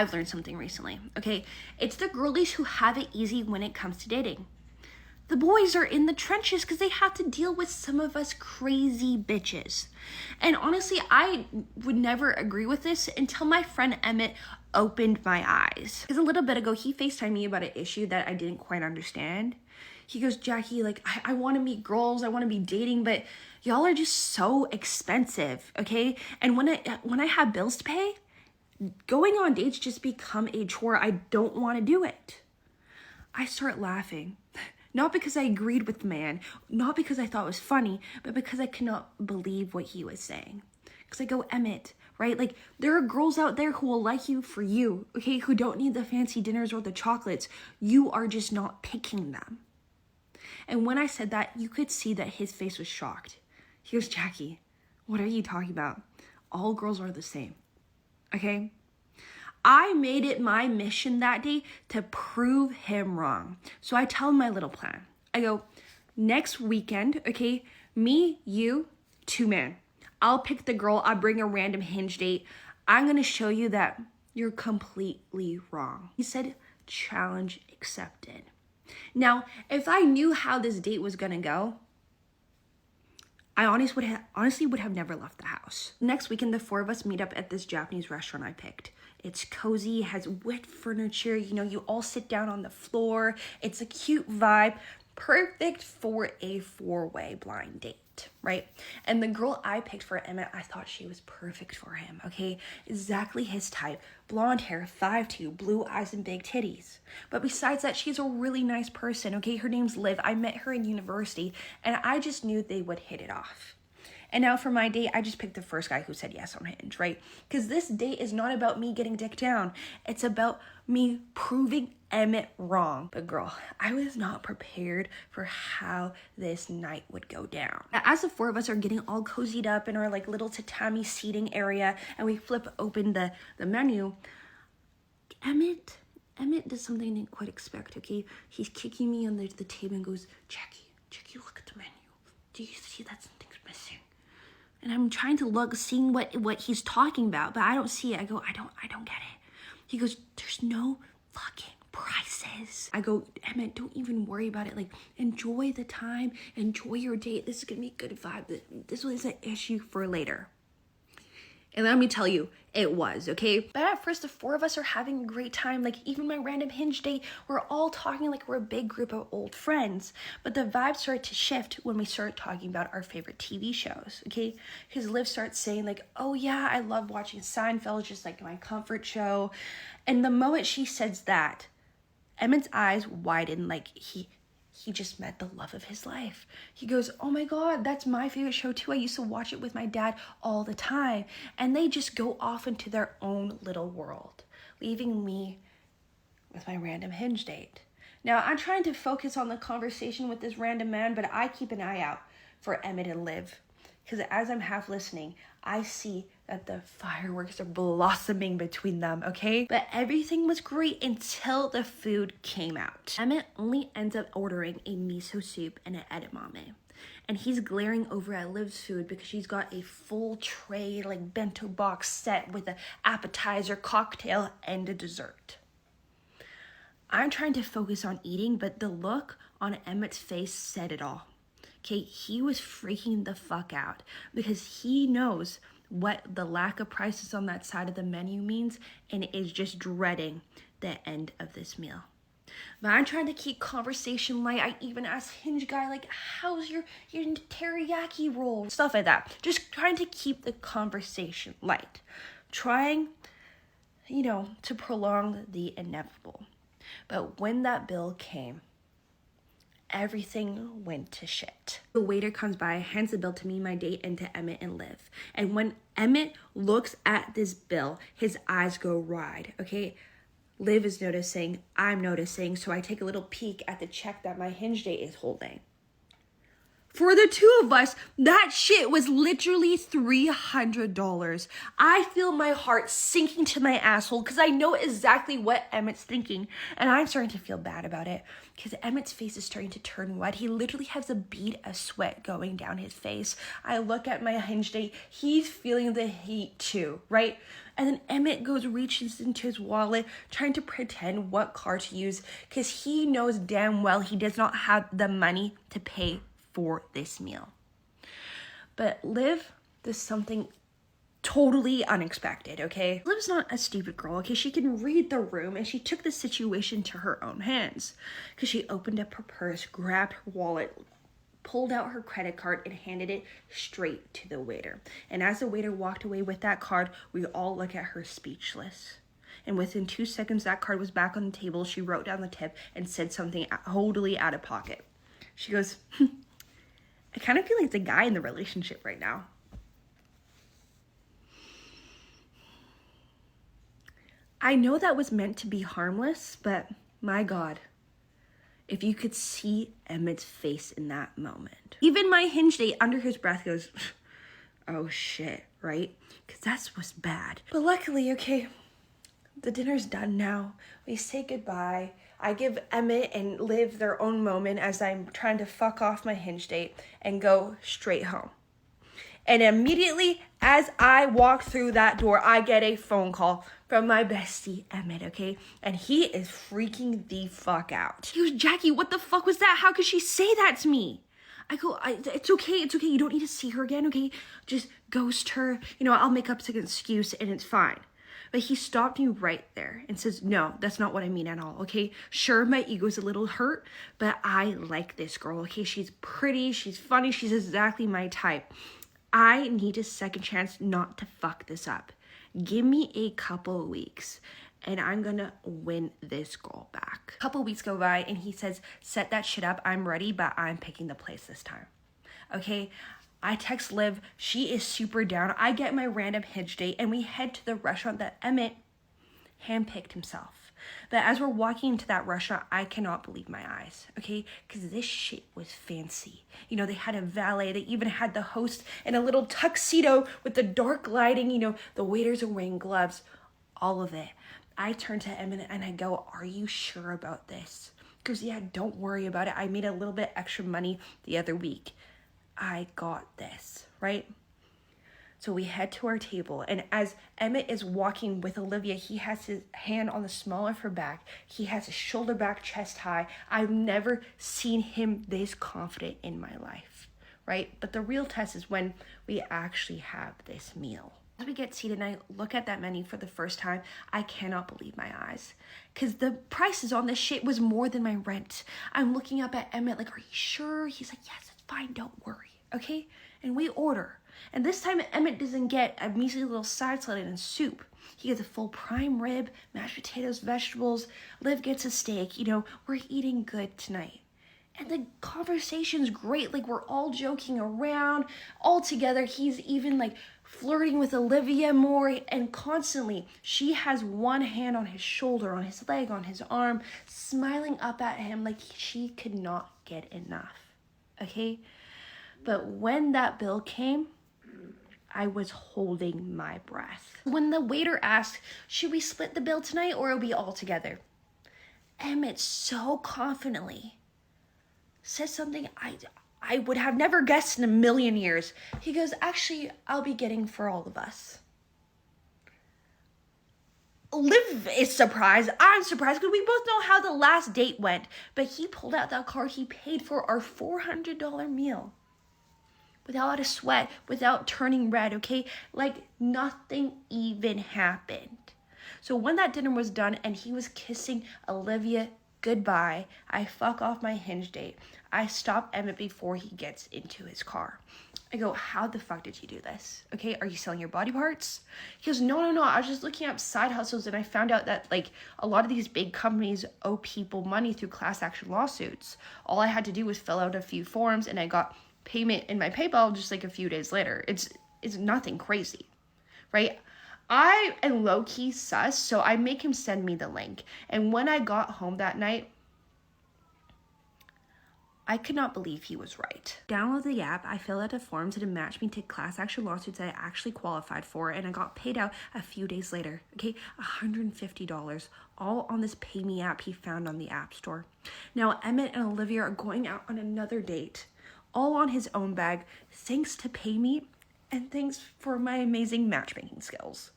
I've learned something recently, okay? It's the girlies who have it easy when it comes to dating. The boys are in the trenches because they have to deal with some of us crazy bitches. And honestly, I would never agree with this until my friend Emmett opened my eyes. Because a little bit ago, he FaceTimed me about an issue that I didn't quite understand. He goes, Jackie, like, I want to meet girls, I want to be dating, but y'all are just so expensive, okay? And when I have bills to pay, going on dates just become a chore. I don't want to do it. I start laughing. Not because I agreed with the man, not because I thought it was funny, but because I could not believe what he was saying. Because I go, Emmett, right? Like, there are girls out there who will like you for you, okay? Who don't need the fancy dinners or the chocolates. You are just not picking them. And when I said that, you could see that his face was shocked. He goes, Jackie, what are you talking about? All girls are the same, okay? I made it my mission that day to prove him wrong. So I tell him my little plan. I go, next weekend, okay, me, you, 2 men. I'll pick the girl, I'll bring a random Hinge date. I'm gonna show you that you're completely wrong. He said, challenge accepted. Now, if I knew how this date was gonna go, I honestly would have never left the house. Next weekend, the 4 of us meet up at this Japanese restaurant I picked. It's cozy, has wood furniture, you know, you all sit down on the floor. It's a cute vibe, perfect for a 4-way blind date, right? And the girl I picked for Emmett, I thought she was perfect for him, okay? Exactly his type. Blonde hair, 5'2", blue eyes, and big titties. But besides that, she's a really nice person, okay? Her name's Liv. I met her in university, and I just knew they would hit it off. And now for my date, I just picked the first guy who said yes on Hinge, right? Because this date is not about me getting dick down. It's about me proving Emmett wrong. But girl, I was not prepared for how this night would go down. As the 4 of us are getting all cozied up in our like little tatami seating area and we flip open the menu, Emmett does something I didn't quite expect, okay? He's kicking me under the table and goes, Jackie, look at the menu. Do you see that something's missing? And I'm trying to look, seeing what he's talking about, but I don't see it. I go, I don't get it. He goes, there's no fucking prices. I go, Emmett, don't even worry about it. Like, enjoy the time, enjoy your date. This is gonna be a good vibe. This was an issue for later. And let me tell you, it was, okay? But at first, the 4 of us are having a great time. Like, even my random Hinge date, we're all talking like we're a big group of old friends. But the vibe started to shift when we started talking about our favorite TV shows, okay? Because Liv starts saying like, oh yeah, I love watching Seinfeld, just like my comfort show. And the moment she says that, Emmett's eyes widen like he just met the love of his life. He goes, oh my God, that's my favorite show too. I used to watch it with my dad all the time. And they just go off into their own little world, leaving me with my random Hinge date. Now, I'm trying to focus on the conversation with this random man, but I keep an eye out for Emmett and Liv. Because as I'm half listening, I see that the fireworks are blossoming between them, okay? But everything was great until the food came out. Emmett only ends up ordering a miso soup and an edamame. And he's glaring over at Liv's food because she's got a full tray, like bento box set with an appetizer, cocktail, and a dessert. I'm trying to focus on eating, but the look on Emmett's face said it all. Okay, he was freaking the fuck out because he knows what the lack of prices on that side of the menu means and is just dreading the end of this meal. But I'm trying to keep conversation light. I even asked Hinge guy, like, how's your teriyaki roll? Stuff like that. Just trying to keep the conversation light. Trying, to prolong the inevitable. But when that bill came, everything went to shit. The waiter comes by, hands the bill to me, my date, and to Emmett and Liv. And when Emmett looks at this bill, his eyes go wide, okay? Liv is noticing, I'm noticing, so I take a little peek at the check that my Hinge date is holding. For the two of us, that shit was literally $300. I feel my heart sinking to my asshole because I know exactly what Emmett's thinking. And I'm starting to feel bad about it because Emmett's face is starting to turn white. He literally has a bead of sweat going down his face. I look at my hinge date. He's feeling the heat too, right? And then Emmett reaches into his wallet, trying to pretend what card to use because he knows damn well he does not have the money to pay for this meal. But Liv does something totally unexpected, okay? Liv's not a stupid girl, okay? She can read the room, and she took the situation to her own hands because she opened up her purse, grabbed her wallet, pulled out her credit card, and handed it straight to the waiter. And as the waiter walked away with that card, we all look at her speechless. And within 2 seconds, that card was back on the table. She wrote down the tip and said something totally out of pocket. She goes, I kind of feel like the guy in the relationship right now. I know that was meant to be harmless, but my God, if you could see Emmett's face in that moment. Even my hinge date under his breath goes, oh shit, right? Because that was bad. But luckily, okay, the dinner's done now. We say goodbye. I give Emmett and Liv their own moment as I'm trying to fuck off my hinge date and go straight home. And immediately as I walk through that door, I get a phone call from my bestie, Emmett, okay? And he is freaking the fuck out. He goes, Jackie, what the fuck was that? How could she say that to me? I go, it's okay. You don't need to see her again, okay? Just ghost her. I'll make up an excuse and it's fine. But he stopped me right there and says, no, that's not what I mean at all, okay? Sure, my ego's a little hurt, but I like this girl, okay? She's pretty, she's funny, she's exactly my type. I need a second chance not to fuck this up. Give me a couple of weeks and I'm gonna win this girl back. A couple of weeks go by and he says, set that shit up, I'm ready, but I'm picking the place this time, okay? I text Liv, she is super down. I get my random hinge date and we head to the restaurant that Emmett handpicked himself. But as we're walking into that restaurant, I cannot believe my eyes, okay? Because this shit was fancy. They had a valet. They even had the host in a little tuxedo with the dark lighting. The waiters are wearing gloves. All of it. I turn to Emmett and I go, are you sure about this? Because yeah, don't worry about it. I made a little bit extra money the other week. I got this, right? So we head to our table, and as Emmett is walking with Olivia, he has his hand on the small of her back. He has his shoulder back, chest high. I've never seen him this confident in my life, right? But the real test is when we actually have this meal. As we get seated and I look at that menu for the first time, I cannot believe my eyes. Because the prices on this shit was more than my rent. I'm looking up at Emmett like, are you sure? He's like, yes, it's fine, don't worry, okay? And we order. And this time Emmett doesn't get a measly little side salad and soup. He gets a full prime rib, mashed potatoes, vegetables. Liv gets a steak. We're eating good tonight. And the conversation's great. Like, we're all joking around all together. He's even like flirting with Olivia more, and constantly she has one hand on his shoulder, on his leg, on his arm, smiling up at him like she could not get enough. Okay? But when that bill came, I was holding my breath. When the waiter asked, should we split the bill tonight or it'll be all together? Emmett so confidently says something I would have never guessed in a million years. He goes, actually, I'll be getting for all of us. Liv is surprised. I'm surprised because we both know how the last date went. But he pulled out that card. He paid for our $400 meal. Without a sweat, without turning red, okay? Like nothing even happened. So when that dinner was done and he was kissing Olivia goodbye, I fuck off my hinge date. I stop Emmett before he gets into his car. I go, how the fuck did you do this? Okay, are you selling your body parts? He goes, no. I was just looking up side hustles and I found out that like a lot of these big companies owe people money through class action lawsuits. All I had to do was fill out a few forms and I got payment in my PayPal just like a few days later. It's nothing crazy, right? I am low-key sus, so I make him send me the link. And when I got home that night, I could not believe he was right. Downloaded the app, I filled out a form to match me to class action lawsuits that I actually qualified for, and I got paid out a few days later. Okay, $150, all on this Pay Me app he found on the App Store. Now Emmett and Olivia are going out on another date, all on his own bag, thanks to Pay Me, and thanks for my amazing matchmaking skills.